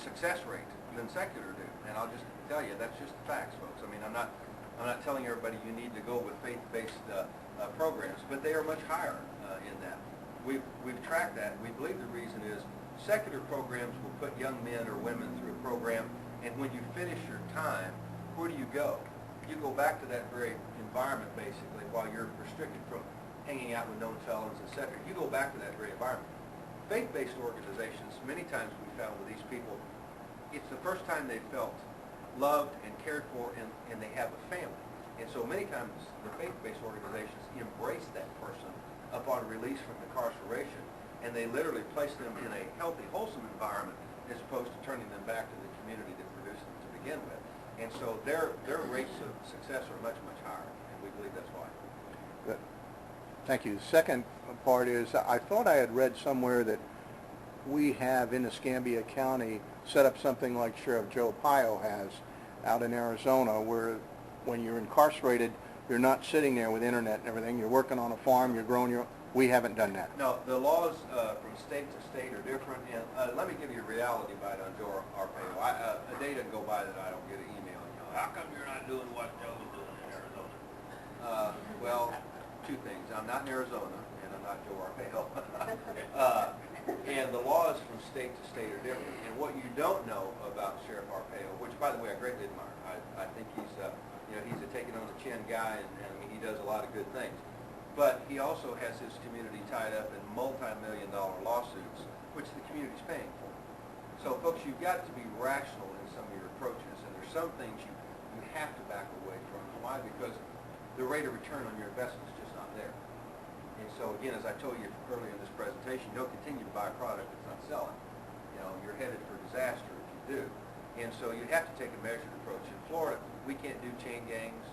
success rate than secular do. And I'll just tell you, that's just the facts, folks. I mean, I'm not telling everybody you need to go with faith-based programs, but they are much higher in that. We've tracked that. We believe the reason is secular programs will put young men or women through a program, and when you finish your time, where do you go? You go back to that very environment, basically, while you're restricted from hanging out with known felons, etc. You go back to that very environment. Faith-based organizations, many times we found with these people, it's the first time they felt loved and cared for, and they have a family. And so many times the faith-based organizations embrace that person upon release from incarceration, and they literally place them in a healthy, wholesome environment as opposed to turning them back to the community that produced them to begin with. And so their rates of success are much, much higher, and we believe that's why. Good. Thank you. The second part is, I thought I had read somewhere that we have in Escambia County set up something like Sheriff Joe Pio has out in Arizona, where when you're incarcerated, you're not sitting there with internet and everything. You're working on a farm, you're growing your... We haven't done that. No, the laws from state to state are different, and let me give you a reality bite on Joe Arpaio. A day doesn't go by that I don't get an email. You know, how come you're not doing what Joe's doing in Arizona? Well, two things. I'm not in Arizona, and I'm not Joe Arpaio. And the laws from state to state are different. And what you don't know about Sheriff Arpaio, which, by the way, I greatly admire. I think he's, you know, he's a taking on the chin guy, and I mean, he does a lot of good things. But he also has his community tied up in multi-million-dollar lawsuits, which the community's paying for. So, folks, you've got to be rational in some of your approaches, and there's some things you have to back away from. Why? Because the rate of return on your investment is just not there. And so, again, as I told you earlier in this presentation, don't continue to buy a product that's not selling. You know, you're headed for disaster if you do. And so you have to take a measured approach. In Florida, we can't do chain gangs.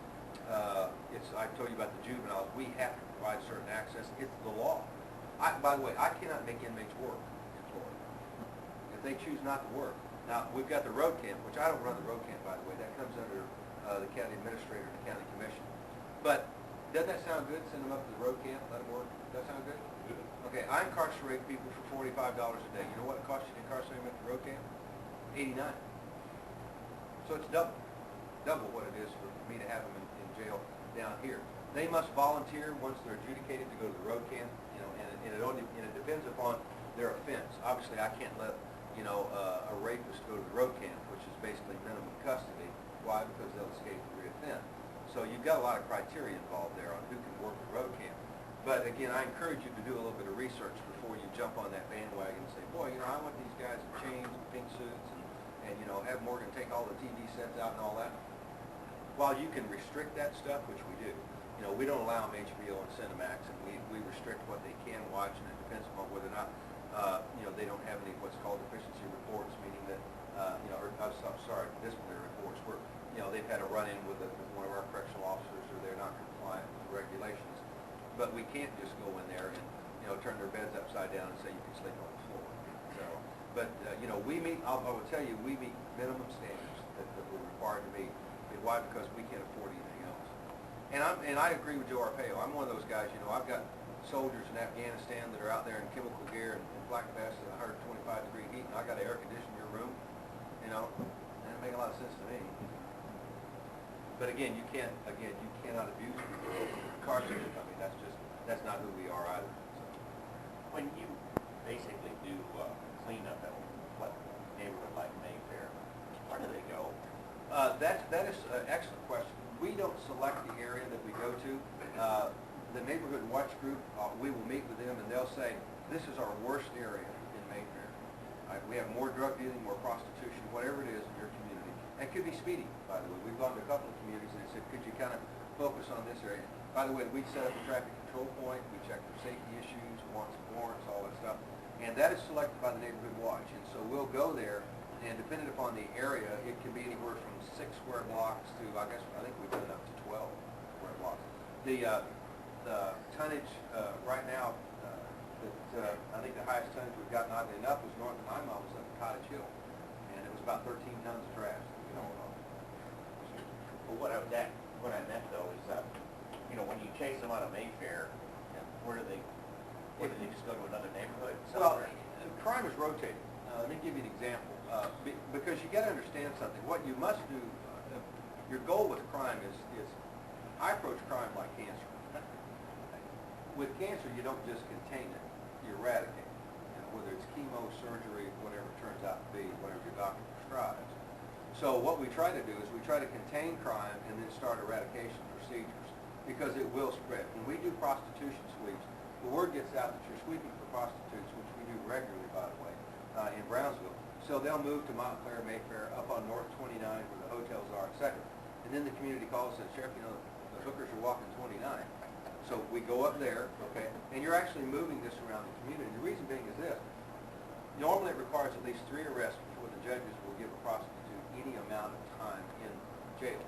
I told you about the juveniles. We have to provide certain access. It's the law. By the way, I cannot make inmates work in Florida if they choose not to work. Now, we've got the road camp, which I don't run the road camp, by the way. That comes under the county administrator and the county commission. But doesn't that sound good? Send them up to the road camp, let them work. Does that sound good? Good. Okay, I incarcerate people for $45 a day. You know what it costs you to incarcerate them at the road camp? $89. So it's double what it is for me to have them in jail down here. They must volunteer once they're adjudicated to go to the road camp, you know, and it depends upon their offense. Obviously, I can't let, you know, a rapist go to the road camp, which is basically minimum custody. Why? Because they'll escape and reoffend. So you've got a lot of criteria involved there on who can work the road camp. But again, I encourage you to do a little bit of research before you jump on that bandwagon and say, boy, you know, I want these guys in chains and pink suits and you know, have Morgan take all the TV sets out and all that. While you can restrict that stuff, which we do, you know, we don't allow them HBO and Cinemax, and we restrict what they can watch, and it depends upon whether or not, you know, they don't have any what's called deficiency reports, meaning that, you know, or I'm sorry, disciplinary reports, where, you know, they've had a run-in with one of our correctional officers, or they're not compliant with the regulations. But we can't just go in there and, you know, turn their beds upside down and say you can sleep on the floor. So, but, you know, we meet, I will tell you, we meet minimum standards that we're required to meet. Why? Because we can't afford anything else. And I agree with Joe Arpaio. I'm one of those guys, you know, I've got soldiers in Afghanistan that are out there in chemical gear and black vests at 125-degree heat, and I got to air condition your room, you know, and it makes a lot of sense to me. But again, you cannot abuse people incarcerated. I mean, that's not who we are either. So. When you basically do cleanup at a neighborhood like Mayfair, where do they go? That is an excellent question. We don't select the area that we go to. The neighborhood watch group, we will meet with them and they'll say, this is our worst area in Mayfair. We have more drug dealing, more prostitution, whatever it is in your community. And it could be speeding, by the way. We've gone to a couple of communities and they said, could you kind of focus on this area? By the way, we set up a traffic control point. We check for safety issues, wants and warrants, all that stuff. And that is selected by the neighborhood watch. And so we'll go there. And depending upon the area, it can be anywhere from 6 square blocks to, I think we've done up to 12 square blocks. The tonnage right now, I think the highest tonnage we've gotten, oddly enough, was north of my mom, was up at Cottage Hill. And it was about 13 tons of trash. But what I meant, though, is that, you know, when you chase them out of Mayfair, where do they just go to another neighborhood? Well, crime is rotating. Let me give you an example, because you got to understand something. What you must do, your goal with crime is I approach crime like cancer. With cancer, you don't just contain it, you eradicate it. Whether it's chemo, surgery, whatever it turns out to be, whatever your doctor prescribes. So what we try to do is we try to contain crime and then start eradication procedures, because it will spread. When we do prostitution sweeps, the word gets out that you're sweeping for prostitutes, which we do regularly, by the way, in Brownsville. So they'll move to Montclair, Mayfair, up on North 29 where the hotels are, etc. And then the community calls and says, Sheriff, you know, the hookers are walking 29. So we go up there, okay, and you're actually moving this around the community. The reason being is this. Normally it requires at least 3 arrests before the judges will give a prostitute any amount of time in jail.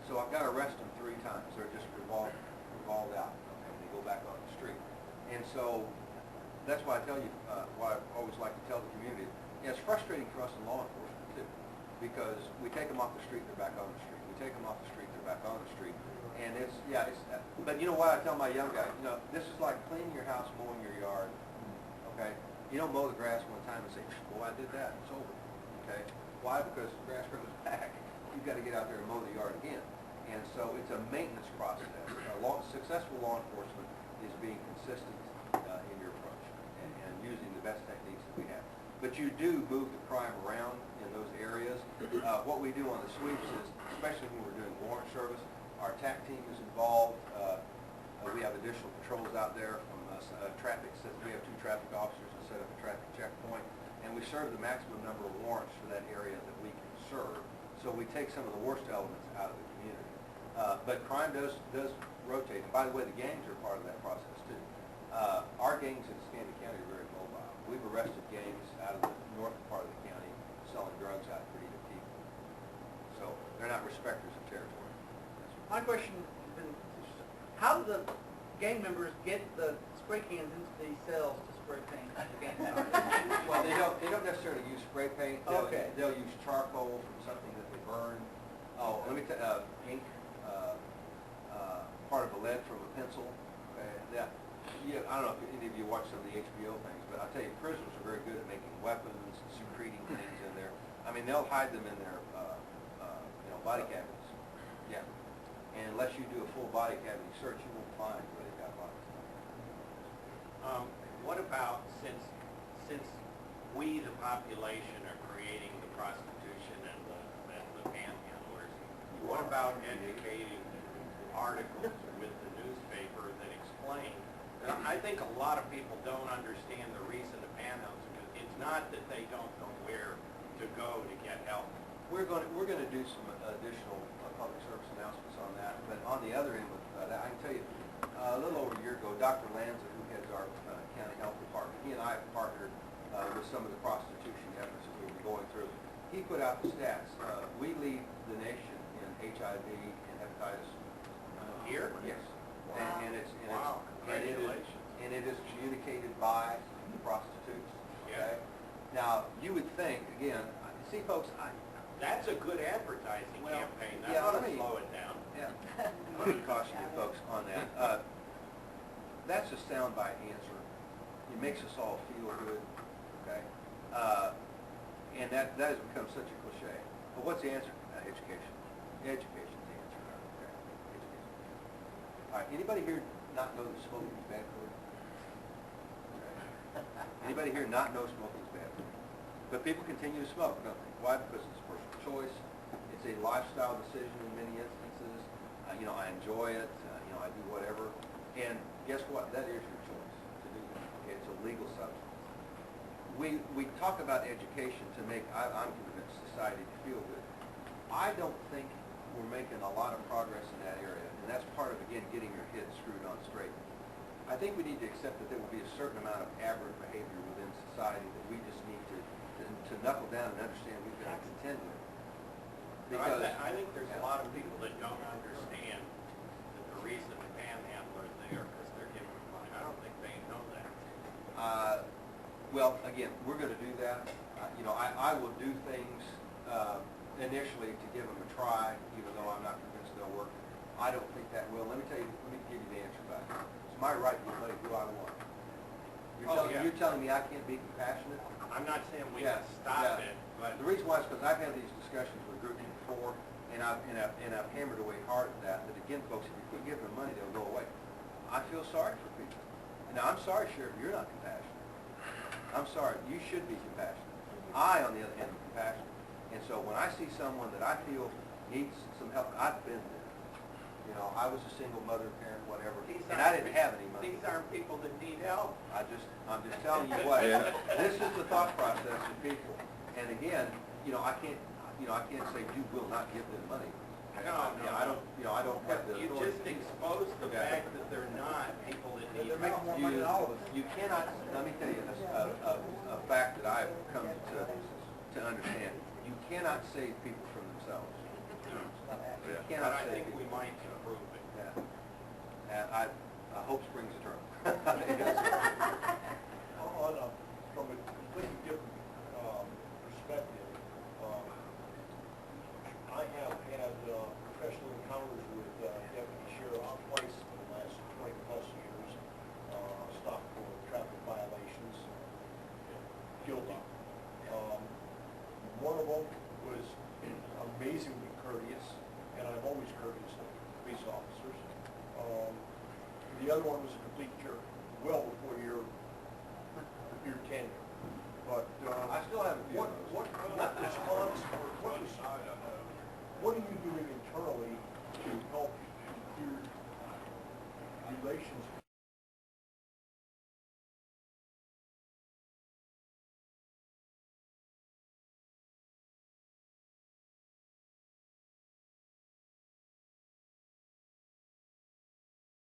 So I've got to arrest them 3 times. They're just revolved out, okay, and they go back on the street. And so that's why I tell you, why I always like to tell the community, yeah, it's frustrating for us in law enforcement too, because we take them off the street, they're back on the street. We take them off the street, they're back on the street. And it's, yeah, but you know what I tell my young guys, you know, this is like cleaning your house, mowing your yard, okay? You don't mow the grass one time and say, well, I did that, it's over, okay? Why? Because the grass grows back. You've got to get out there and mow the yard again. And so it's a maintenance process. Successful law enforcement is being consistent in your approach and using the best techniques that we have. But you do move the crime around in those areas. What we do on the sweeps is, especially when we're doing warrant service, our TAC team is involved. We have additional patrols out there from traffic. We have 2 traffic officers to set up a traffic checkpoint, and we serve the maximum number of warrants for that area that we can serve. So we take some of the worst elements out of the community. But crime does rotate. And by the way, the gangs are part of that process too. Our gangs in Escambia County are very mobile. We've arrested gangs out of the north part of the county selling drugs out pretty to people. So they're not respecters of territory. My question has been, how do the gang members get the spray cans into the cells to spray paint the gang members? Well, they don't necessarily use spray paint. Okay. They'll use charcoal from something that they burn. Oh, let me tell ink, part of the lead from a pencil. Okay. Yeah, I don't know if any of you watch some of the HBO things, but I'll tell you, prisoners are very good at making weapons and secreting things in there. I mean, they'll hide them in their, body cavities. Yeah. And unless you do a full body cavity search, you won't find where they've got bodies. What about, since we, the population, are creating the prostitution and the panhandlers, what about educating articles with the newspaper that explain? And I think a lot of people don't understand the reason the panhandlers. It's not that they don't know where to go to get help. We're going to do some additional public service announcements on that. But on the other end of that, I can tell you, a little over a year ago, Dr. Lanza, who heads our county health department, he and I have partnered with some of the prostitution efforts that we were going through. He put out the stats. We lead the nation in HIV and hepatitis. Here? Yes. Wow. And Congratulations. it is communicated by the prostitutes. Okay? Yeah. Now, you would think, again, see folks, That's a good advertising campaign. That yeah, ought to let me- slow it down. yeah, let me caution you folks on that. That's a soundbite answer. It makes us all feel good, okay? And that has become such a cliche. But what's the answer? Education. Education's the answer, okay? Education. All right, anybody here not know that smoking is bad for you? Okay. Anybody here not know smoking is bad for you? But people continue to smoke, don't they? Why? Because it's a personal choice. It's a lifestyle decision in many instances. I enjoy it. I do whatever. And guess what? That is your choice to do that. Okay? It's a legal substance. We talk about education to make, I'm convinced, society to feel good. I don't think we're making a lot of progress in that area, and that's part of, again, getting your head screwed on straight. I think we need to accept that there will be a certain amount of aberrant behavior within society that we just need to knuckle down and understand we've got to contend with. Because I think there's a lot of people that don't understand that the reason the panhandlers are there because they're giving them money. I don't think they know that. Well, again, we're going to do that. I will do things initially to give them a try, even though I'm not convinced they'll work. I don't think that will. Let me give you the answer back. It's my right to play who I want. you're telling me I can't be compassionate? I'm not saying we Yeah, can stop yeah. it, but The reason why is because I've had these discussions with groups before, and I've hammered away hard at that again, folks, if you quit giving them money, they'll go away. I feel sorry for people. Now, I'm sorry, Sheriff, you're not compassionate. I'm sorry, you should be compassionate. I, on the other hand, am compassionate. And so when I see someone that I feel needs some help, I've been there. You know, I was a single mother, parent, whatever, and I didn't have any money. these aren't people that need help. I'm just telling you what, this is the thought process of people. And again, I can't say you will not give them money. I don't have the You authority. just exposed the fact that they're not people that need They're making help. more money than all of us. You cannot, let me tell you a fact that I've come to understand. You cannot save people from themselves. You But cannot I save think we people. might improve it. Yeah. And I hope springs eternal. From a completely different perspective, I have had professional encounters with deputy sheriffs twice in the last 20-plus years, stopped for traffic violations, guilty. One of them was amazingly courteous, and I'm always courteous to police officers. The other one was a complete jerk, well before your tenure. But I still have a few what of those. response, what are you doing internally to help your relations